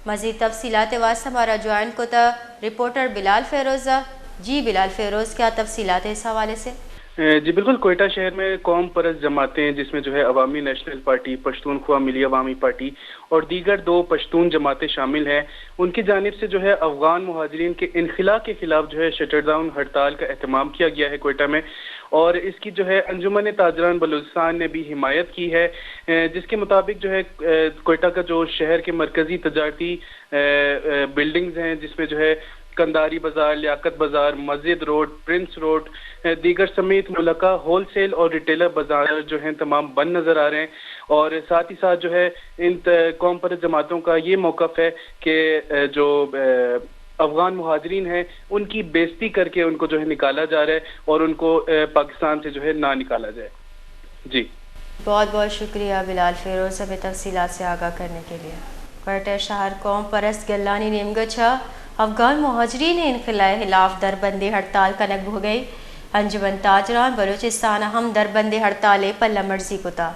مزید تفصیلات واسطے ہمارا جوائن کو تھا رپورٹر بلال فیروزہ۔ جی بلال فیروز، کیا تفصیلات ہے اس حوالے سے؟ جی بالکل، کوئٹہ شہر میں قوم پرست جماعتیں جس میں جو ہے عوامی نیشنل پارٹی، پشتونخوا ملی عوامی پارٹی اور دیگر 2 پشتون جماعتیں شامل ہیں، ان کی جانب سے جو ہے افغان مہاجرین کے انخلاء کے خلاف جو ہے شٹر ڈاؤن ہڑتال کا اہتمام کیا گیا ہے کوئٹہ میں، اور اس کی جو ہے انجمن تاجران بلوچستان نے بھی حمایت کی ہے، جس کے مطابق جو ہے کوئٹہ کا جو شہر کے مرکزی تجارتی بلڈنگز ہیں، جس میں جو ہے کنداری بازار، لیاقت بازار، مسجد روڈ، پرنس روڈ، دیگر سمیت ملکہ ہول سیل اور ریٹیلر بازار جو ہیں تمام بند نظر آ رہے ہیں، اور ساتھ ہی ساتھ جو ہے ان قوم پرست جماعتوں کا یہ موقف ہے کہ جو افغان مہاجرین ہیں ان کی بےزتی کر کے ان کو جو ہے نکالا جا رہا ہے اور ان کو پاکستان سے جو ہے نہ نکالا جائے۔ جی بہت بہت شکریہ بلال فیروز ہمیں تفصیلات سے آگاہ کرنے کے لیے۔ کوئٹہ شہر قوم پرست گلانی نیمگچھا افغان مہاجرین انخلاء خلاف دربندی ہڑتال کنک ہو گئی۔ انجمن تاجران بلوچستان ہم دربندی ہڑتال پلہ مرضی کو تھا۔